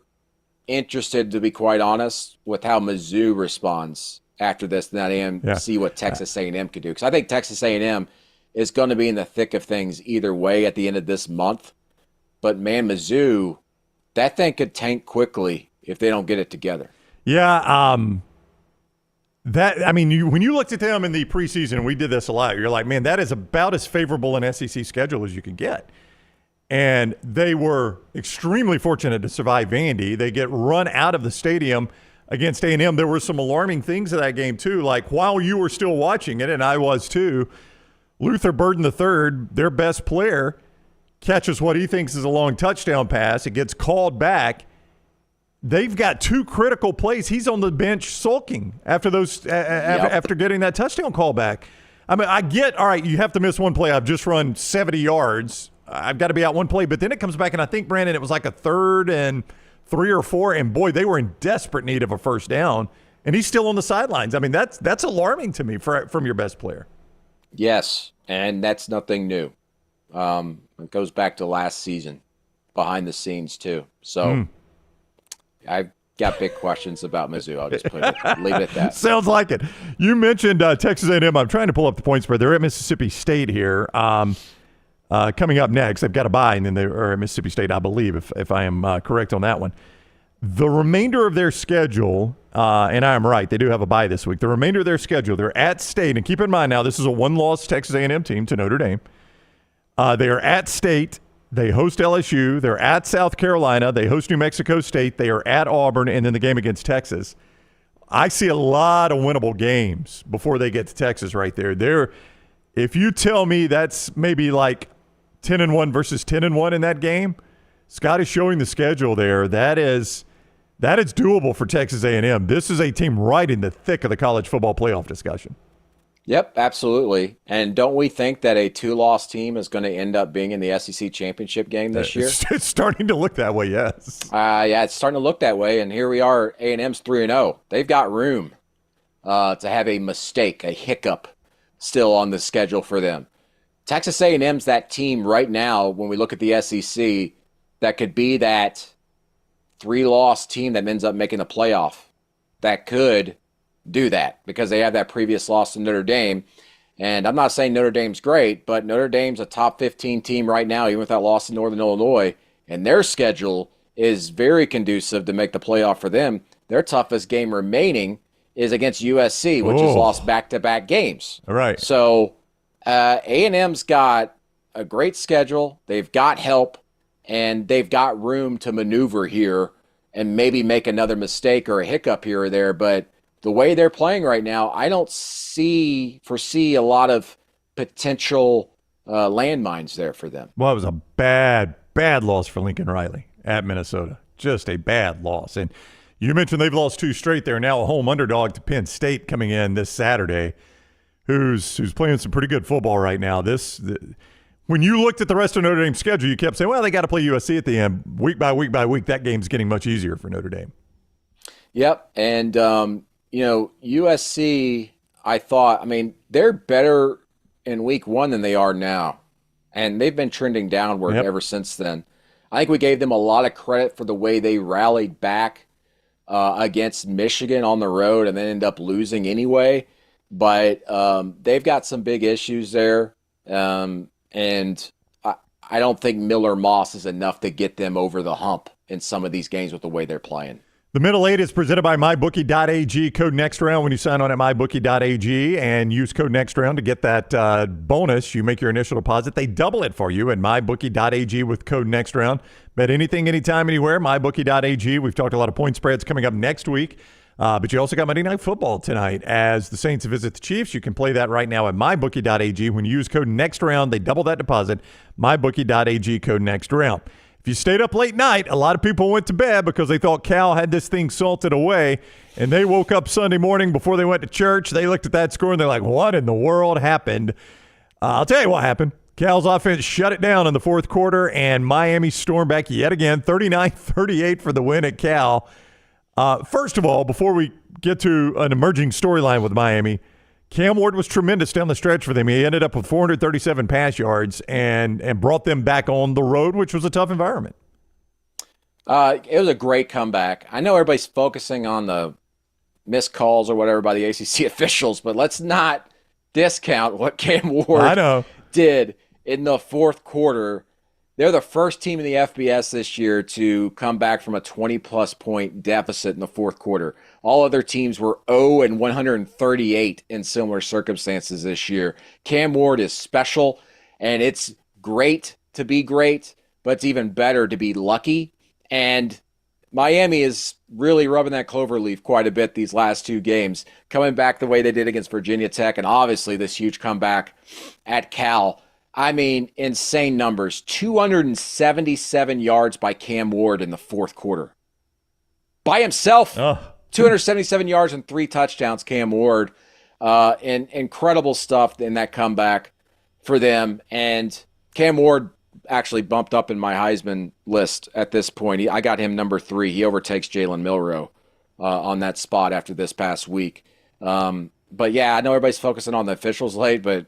interested, to be quite honest, with how Mizzou responds after this than I am see what Texas A&M could do, because I think Texas A&M is going to be in the thick of things either way at the end of this month. But man, Mizzou, that thing could tank quickly if they don't get it together. Yeah, when you looked at them in the preseason, and we did this a lot, you're like, man, that is about as favorable an SEC schedule as you can get. And they were extremely fortunate to survive Vandy. They get run out of the stadium against A&M. There were some alarming things in that game, too. Like, while you were still watching it, and I was too, Luther Burden III, their best player, catches what he thinks is a long touchdown pass. It gets called back. They've got 2 critical plays. He's on the bench sulking after after getting that touchdown call back. I mean, I get, all right, you have to miss one play. I've just run 70 yards. I've got to be out one play. But then it comes back, and I think, Brandon, it was like a 3rd and 3 or 4. And, boy, they were in desperate need of a first down. And he's still on the sidelines. I mean, that's alarming to me from your best player. Yes, and that's nothing new. It goes back to last season, behind the scenes, too. So I've got big questions about Mizzou. I'll just leave it at that. Sounds like it. You mentioned Texas A&M. I'm trying to pull up the point spread. They're at Mississippi State here. Coming up next, they've got a bye, and then they are at Mississippi State, I believe, if I am correct on that one. The remainder of their schedule, and I am right, they do have a bye this week. The remainder of their schedule, they're at State, and keep in mind now, this is a one-loss Texas A&M team to Notre Dame. They are at State. They host LSU. They're at South Carolina. They host New Mexico State. They are at Auburn, and then the game against Texas. I see a lot of winnable games before they get to Texas right there. If you tell me that's maybe like 10-1 versus 10-1 in that game, Scott is showing the schedule there. That is doable for Texas A&M. This is a team right in the thick of the college football playoff discussion. Yep, absolutely. And don't we think that a 2-loss team is going to end up being in the SEC championship game this year? It's starting to look that way, yes. Yeah, it's starting to look that way. And here we are, A&M's 3-0. They've got room to have a mistake, a hiccup still on the schedule for them. Texas A&M's that team right now, when we look at the SEC, that could be that 3-loss team that ends up making the playoff. That could do that because they have that previous loss to Notre Dame. And I'm not saying Notre Dame's great, but Notre Dame's a top 15 team right now, even with that loss to Northern Illinois. And their schedule is very conducive to make the playoff for them. Their toughest game remaining is against USC, which has lost back-to-back games. All right. So A&M's got a great schedule. They've got help, and they've got room to maneuver here and maybe make another mistake or a hiccup here or there. But the way they're playing right now, I don't foresee a lot of potential landmines there for them. Well, it was a bad loss for Lincoln Riley at Minnesota. Just a bad loss. And you mentioned they've lost 2 straight. They're now a home underdog to Penn State coming in this Saturday, who's playing some pretty good football right now. When you looked at the rest of Notre Dame's schedule, you kept saying, well, they got to play USC at the end. Week by week by week, that game's getting much easier for Notre Dame. Yep. And, USC, they're better in week 1 than they are now. And they've been trending downward ever since then. I think we gave them a lot of credit for the way they rallied back against Michigan on the road and then end up losing anyway. But they've got some big issues there. And I don't think Miller Moss is enough to get them over the hump in some of these games with the way they're playing. The Middle 8 is presented by MyBookie.ag. Code NEXTROUND when you sign on at MyBookie.ag and use code NEXTROUND to get that bonus. You make your initial deposit. They double it for you at MyBookie.ag with code NEXTROUND. Bet anything, anytime, anywhere. MyBookie.ag. We've talked a lot of point spreads coming up next week. But you also got Monday Night Football tonight as the Saints visit the Chiefs. You can play that right now at MyBookie.ag. When you use code NEXTROUND, they double that deposit. MyBookie.ag, code NEXTROUND. If you stayed up late night, a lot of people went to bed because they thought Cal had this thing salted away, and they woke up Sunday morning before they went to church. They looked at that score, and they're like, what in the world happened? I'll tell you what happened. Cal's offense shut it down in the fourth quarter, and Miami stormed back yet again, 39-38 for the win at Cal. First of all, before we get to an emerging storyline with Miami, Cam Ward was tremendous down the stretch for them. He ended up with 437 pass yards and brought them back on the road, which was a tough environment. It was a great comeback. I know everybody's focusing on the missed calls or whatever by the ACC officials, but let's not discount what Cam Ward did in the fourth quarter. They're the first team in the FBS this year to come back from a 20-plus point deficit in the fourth quarter. All other teams were 0-138 in similar circumstances this year. Cam Ward is special, and it's great to be great, but it's even better to be lucky. And Miami is really rubbing that clover leaf quite a bit these last 2 games, coming back the way they did against Virginia Tech, and obviously this huge comeback at Cal. I mean, insane numbers. 277 yards by Cam Ward in the fourth quarter. By himself, 277 yards and 3 touchdowns, Cam Ward. And incredible stuff in that comeback for them. And Cam Ward actually bumped up in my Heisman list at this point. I got him number 3. He overtakes Jalen Milroe on that spot after this past week. But, yeah, I know everybody's focusing on the officials late, but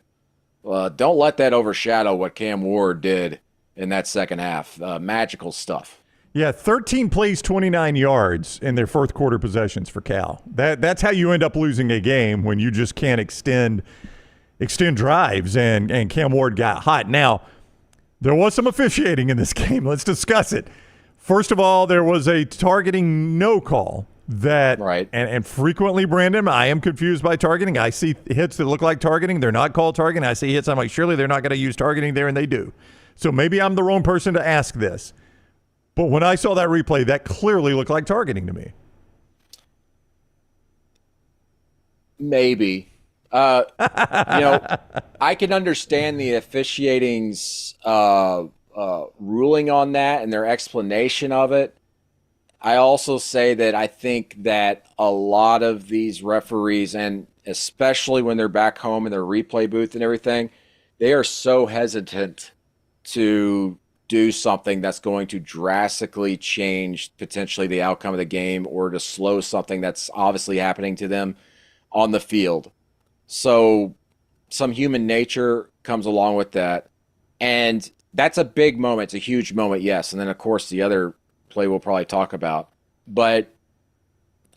don't let that overshadow what Cam Ward did in that second half. Magical stuff. Yeah, 13 plays, 29 yards in their fourth quarter possessions for Cal. That's how you end up losing a game, when you just can't extend drives, and Cam Ward got hot. Now, there was some officiating in this game. Let's discuss it. First of all, there was a targeting no call that, right. And frequently, Brandon, I am confused by targeting. I see hits that look like targeting. They're not called targeting. I see hits. I'm like, surely they're not going to use targeting there, and they do. So maybe I'm the wrong person to ask this. But when I saw that replay, that clearly looked like targeting to me. Maybe. I can understand the officiating's ruling on that and their explanation of it. I also say that I think that a lot of these referees, and especially when they're back home in their replay booth and everything, they are so hesitant to do something that's going to drastically change potentially the outcome of the game or to slow something that's obviously happening to them on the field. So some human nature comes along with that. And that's a big moment. It's a huge moment, yes. And then, of course, the other play we'll probably talk about. But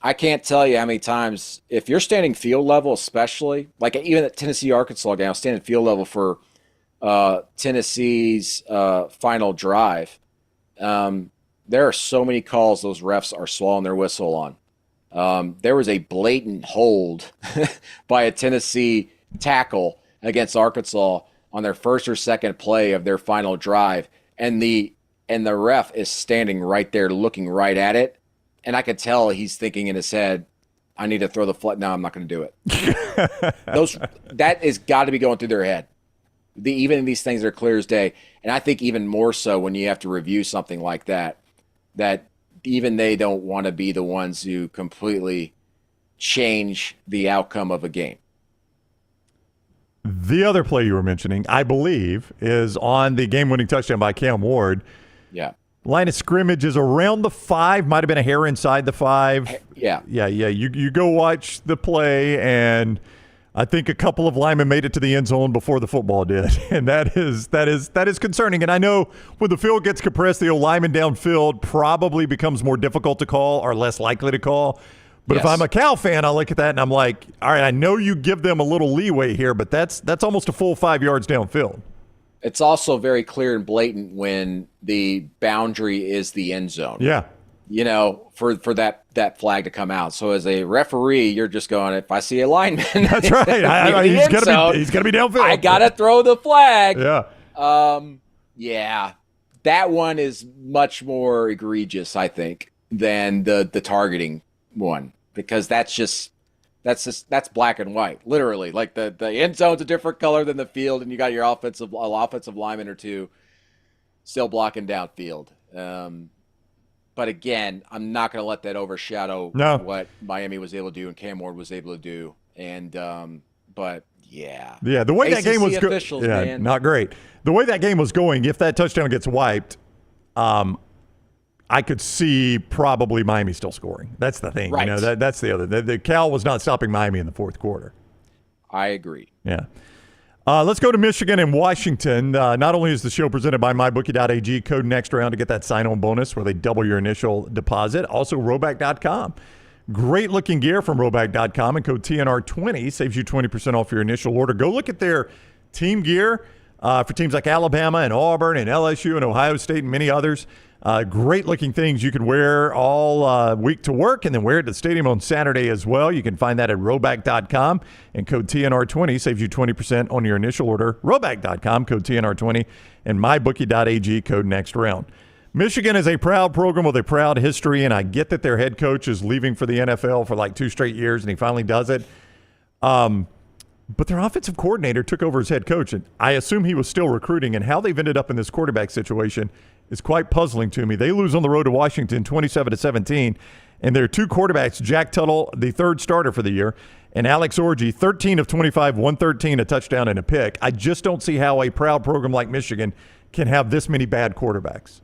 I can't tell you how many times, if you're standing field level especially, like even at Tennessee-Arkansas game, I was standing field level for Tennessee's final drive. There are so many calls those refs are swallowing their whistle on. There was a blatant hold by a Tennessee tackle against Arkansas on their first or second play of their final drive, and the ref is standing right there looking right at it, and I could tell he's thinking in his head, I need to throw the flag. No, I'm not going to do it. That has got to be going through their head. Even these things are clear as day, and I think even more so when you have to review something like that even they don't want to be the ones who completely change the outcome of a game. The other play you were mentioning, I believe, is on the game-winning touchdown by Cam Ward. Yeah. Line of scrimmage is around the 5, might have been a hair inside the 5. Yeah. Yeah. You go watch the play, and I think a couple of linemen made it to the end zone before the football did, and that is concerning. And I know when the field gets compressed, the old lineman downfield probably becomes more difficult to call or less likely to call. But Yes. if I'm a Cal fan, I look at that and I'm like, all right, I know you give them a little leeway here, but that's almost a full 5 yards downfield. It's also very clear and blatant when the boundary is the end zone. Yeah. For that flag to come out. So as a referee, you're just going, if I see a lineman, That's right. He's gonna be downfield. I gotta throw the flag. Yeah. Yeah. That one is much more egregious, I think, than the targeting one, because that's black and white, literally. Like the end zone's a different color than the field, and you got your offensive lineman or two still blocking downfield. But again, I'm not going to let that overshadow what Miami was able to do and Cam Ward was able to do. And but yeah, the way that game was going, not great. The way that game was going, if that touchdown gets wiped, I could see probably Miami still scoring. That's the thing. Right. That's the other. The Cal was not stopping Miami in the fourth quarter. I agree. Yeah. Let's go to Michigan and Washington. Not only is the show presented by mybookie.ag, code next round to get that sign-on bonus where they double your initial deposit. Also, Roback.com. Great looking gear from Roback.com, and code TNR20 saves you 20% off your initial order. Go look at their team gear for teams like Alabama and Auburn and LSU and Ohio State and many others. Great looking things you can wear all week to work and then wear it to the stadium on Saturday as well. You can find that at Roback.com, and code TNR20 saves you 20% on your initial order. Roback.com, code TNR20, and mybookie.ag, code next round. Michigan is a proud program with a proud history, and I get that their head coach is leaving for the NFL for like 2 straight years, and he finally does it. But their offensive coordinator took over as head coach, and I assume he was still recruiting, and how they've ended up in this quarterback situation is quite puzzling to me. They lose on the road to Washington 27-17, and their 2 quarterbacks, Jack Tuttle, the 3rd starter for the year, and Alex Orji, 13 of 25, 113, a touchdown and a pick. I just don't see how a proud program like Michigan can have this many bad quarterbacks.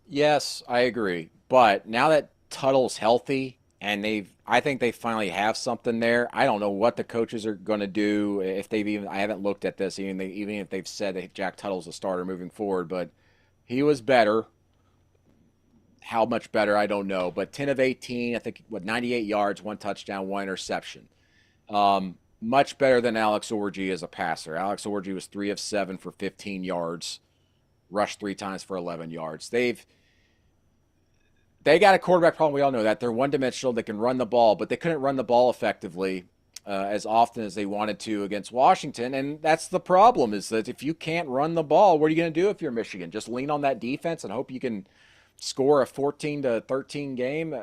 Yes, I agree. But now that Tuttle's healthy and I think they finally have something there. I don't know what the coaches are going to do if I haven't looked at this, even if they've said that Jack Tuttle's a starter moving forward, but he was better. How much better, I don't know. But 10 of 18, I think, 98 yards, 1 touchdown, 1 interception. Much better than Alex Orji as a passer. Alex Orji was 3 of 7 for 15 yards, rushed 3 times for 11 yards. They got a quarterback problem. We all know that. They're one-dimensional. They can run the ball, but they couldn't run the ball effectively as often as they wanted to against Washington. And that's the problem, is that if you can't run the ball, what are you going to do if you're Michigan? Just lean on that defense and hope you can score a 14-13 game,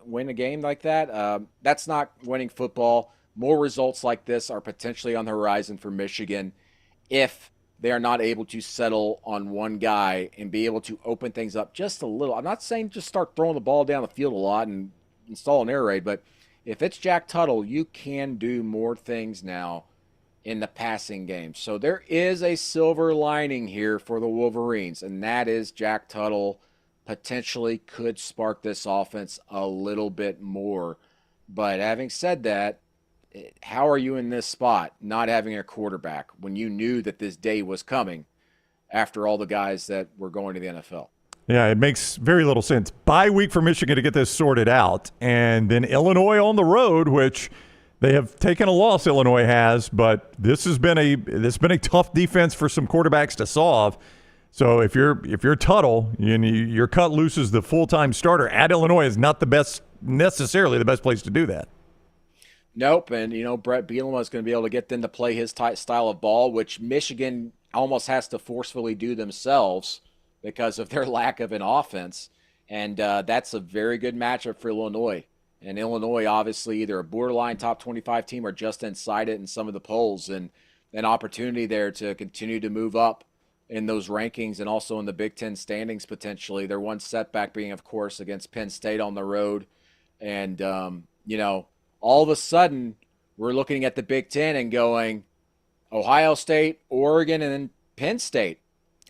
win a game like that? That's not winning football. More results like this are potentially on the horizon for Michigan if they are not able to settle on one guy and be able to open things up just a little. I'm not saying just start throwing the ball down the field a lot and install an air raid, but if it's Jack Tuttle, you can do more things now in the passing game. So there is a silver lining here for the Wolverines, and that is Jack Tuttle potentially could spark this offense a little bit more. But having said that, how are you in this spot not having a quarterback when you knew that this day was coming after all the guys that were going to the NFL? Yeah, it makes very little sense. Bye week for Michigan to get this sorted out, and then Illinois on the road, which they have taken a loss, Illinois has, but this has been a tough defense for some quarterbacks to solve. So if you're Tuttle, your cut loose as the full-time starter at Illinois is not necessarily the best place to do that. Nope, and Brett Bielema is going to be able to get them to play his style of ball, which Michigan almost has to forcefully do themselves because of their lack of an offense, and that's a very good matchup for Illinois. And Illinois, obviously, either a borderline top 25 team or just inside it in some of the polls, and an opportunity there to continue to move up in those rankings and also in the Big Ten standings potentially. Their one setback being, of course, against Penn State on the road, and all of a sudden, we're looking at the Big Ten and going Ohio State, Oregon, and then Penn State.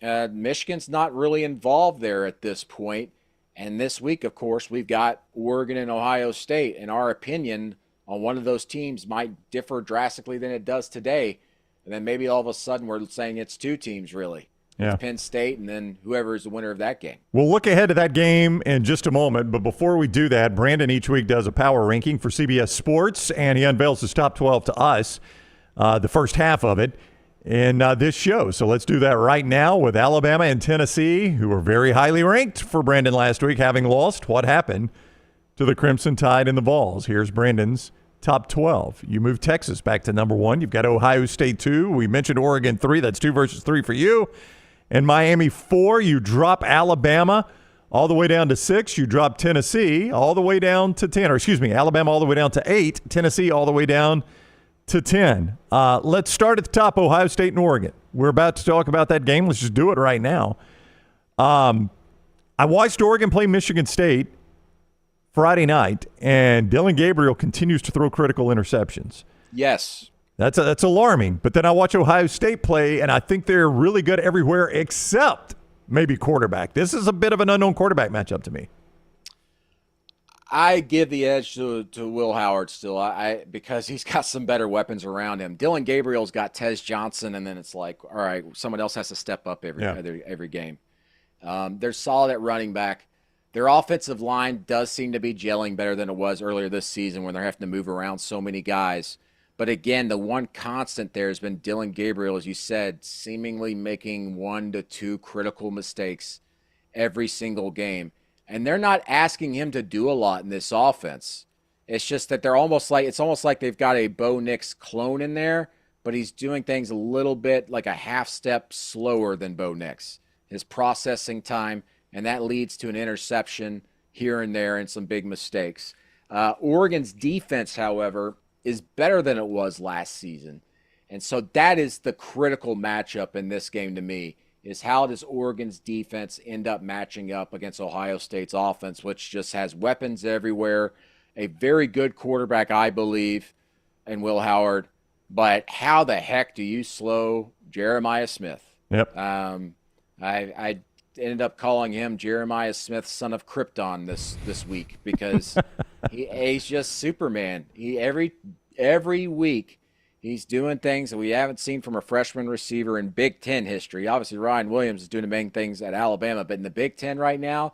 Michigan's not really involved there at this point. And this week, of course, we've got Oregon and Ohio State. And our opinion on one of those teams might differ drastically than it does today. And then maybe all of a sudden we're saying it's two teams, really. Yeah. It's Penn State and then whoever is the winner of that game. We'll look ahead to that game in just a moment, but before we do that, Brandon each week does a power ranking for CBS Sports, and he unveils his top 12 to us, the first half of it, in this show. So let's do that right now with Alabama and Tennessee, who were very highly ranked for Brandon last week, having lost. What happened to the Crimson Tide and the Vols? Here's Brandon's top 12. You move Texas back to number 1. You've got Ohio State 2. We mentioned Oregon 3. That's 2 versus 3 for you. And Miami 4, you drop Alabama all the way down to 6. You drop Tennessee all the way down to 10. Or excuse me, Alabama all the way down to 8. Tennessee all the way down to 10. Let's start at the top, Ohio State and Oregon. We're about to talk about that game. Let's just do it right now. I watched Oregon play Michigan State Friday night, and Dylan Gabriel continues to throw critical interceptions. Yes. That's alarming. But then I watch Ohio State play, and I think they're really good everywhere except maybe quarterback. This is a bit of an unknown quarterback matchup to me. I give the edge to Will Howard still, because he's got some better weapons around him. Dylan Gabriel's got Tez Johnson, and then it's like, all right, someone else has to step up every game. They're solid at running back. Their offensive line does seem to be gelling better than it was earlier this season when they're having to move around so many guys. But again, the one constant there has been Dylan Gabriel, as you said, seemingly making 1 to 2 critical mistakes every single game. And they're not asking him to do a lot in this offense. It's just that it's almost like they've got a Bo Nix clone in there, but he's doing things a little bit like a half step slower than Bo Nix. His processing time, and that leads to an interception here and there and some big mistakes. Oregon's defense, however, is better than it was last season. And so that is the critical matchup in this game to me, is how does Oregon's defense end up matching up against Ohio State's offense, which just has weapons everywhere, a very good quarterback, I believe, and Will Howard. But how the heck do you slow Jeremiah Smith? Yep. I ended up calling him Jeremiah Smith, son of Krypton, this week, because he's just Superman. Every week he's doing things that we haven't seen from a freshman receiver in Big Ten history. Obviously, Ryan Williams is doing the main things at Alabama, but in the Big Ten right now,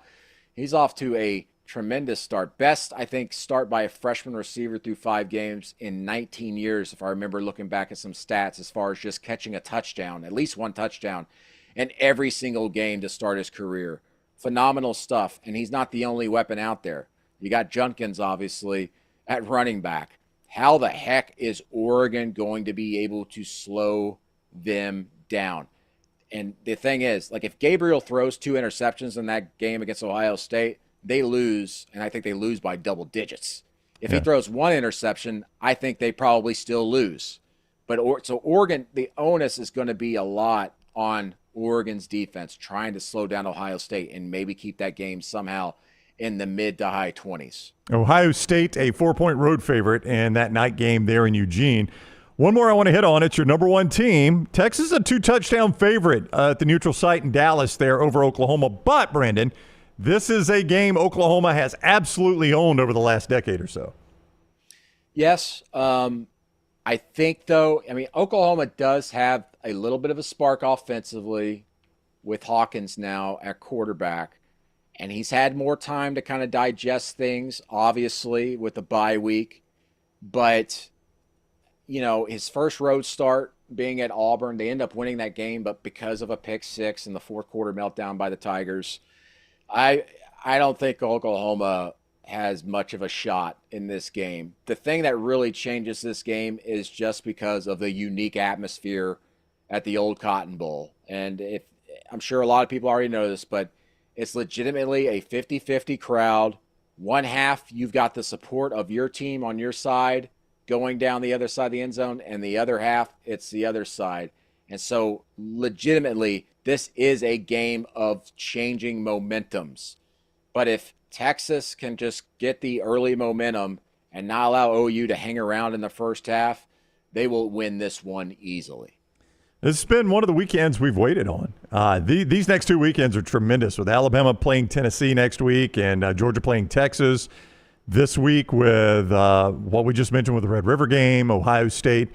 he's off to a tremendous start. Best, I think, start by a freshman receiver through 5 games in 19 years, if I remember looking back at some stats as far as just catching a touchdown, at least one touchdown, in every single game to start his career. phenomenal stuff, and he's not the only weapon out there. You got Junkins, obviously, at running back. How the heck is Oregon going to be able to slow them down? And the thing is, like, if Gabriel throws 2 interceptions in that game against Ohio State, they lose, and I think they lose by double digits. If he throws 1 interception, I think they probably still lose. But so Oregon, the onus is going to be a lot on Oregon's defense, trying to slow down Ohio State and maybe keep that game somehow in the mid to high 20s. Ohio State, a 4-point road favorite in that night game there in Eugene. One more I want to hit on. It's your number 1 team. Texas is a 2-touchdown favorite at the neutral site in Dallas there over Oklahoma. But, Brandon, this is a game Oklahoma has absolutely owned over the last decade or so. Yes. I think, though, Oklahoma does have a little bit of a spark offensively with Hawkins now at quarterback. And he's had more time to kind of digest things, obviously, with the bye week. But, his first road start being at Auburn, they end up winning that game, but because of a pick 6 in the fourth quarter meltdown by the Tigers, I don't think Oklahoma has much of a shot in this game. The thing that really changes this game is just because of the unique atmosphere at the old Cotton Bowl. And I'm sure a lot of people already know this, but it's legitimately a 50-50 crowd. One half, you've got the support of your team on your side going down the other side of the end zone, and the other half, it's the other side. And so legitimately, this is a game of changing momentums. But if Texas can just get the early momentum and not allow OU to hang around in the first half, they will win this one easily. This has been one of the weekends we've waited on. These next 2 weekends are tremendous, with Alabama playing Tennessee next week and Georgia playing Texas this week, with what we just mentioned with the Red River game, Ohio State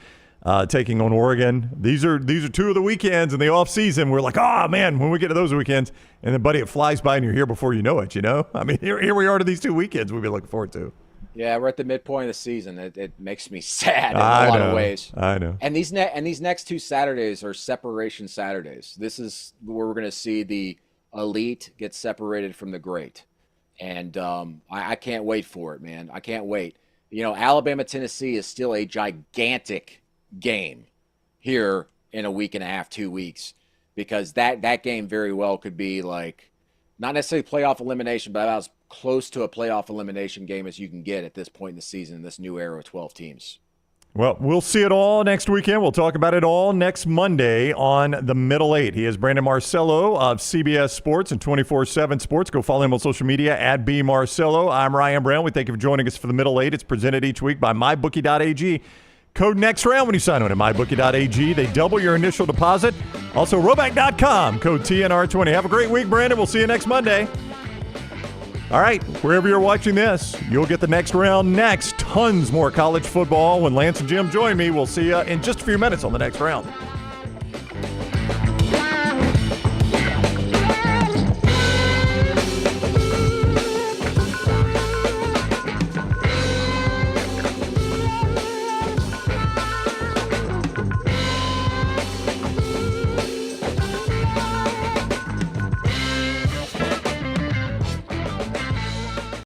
taking on Oregon. These are 2 of the weekends in the off season. We're like, oh man, when we get to those weekends, and then buddy, it flies by and you're here before you know it. Here we are to these 2 weekends we've been looking forward to. Yeah, we're at the midpoint of the season. It makes me sad in a lot of ways. I know. And these next 2 Saturdays are separation Saturdays. This is where we're going to see the elite get separated from the great. And I can't wait for it, man. I can't wait. Alabama-Tennessee is still a gigantic game here in a week and a half, 2 weeks, because that game very well could be like not necessarily playoff elimination, but about as close to a playoff elimination game as you can get at this point in the season in this new era of 12 teams. Well, we'll see it all next weekend. We'll talk about it all next Monday on The Middle Eight. He is Brandon Marcello of CBS Sports and 24/7 Sports. Go follow him on social media at @BMarcello. I'm Ryan Brown. We thank you for joining us for The Middle Eight. It's presented each week by MyBookie.ag. Code next round when you sign on at MyBookie.ag. They double your initial deposit. Also, Roback.com, code TNR20. Have a great week, Brandon. We'll see you next Monday. All right, wherever you're watching this, you'll get the next round next. Tons more college football when Lance and Jim join me. We'll see you in just a few minutes on the next round.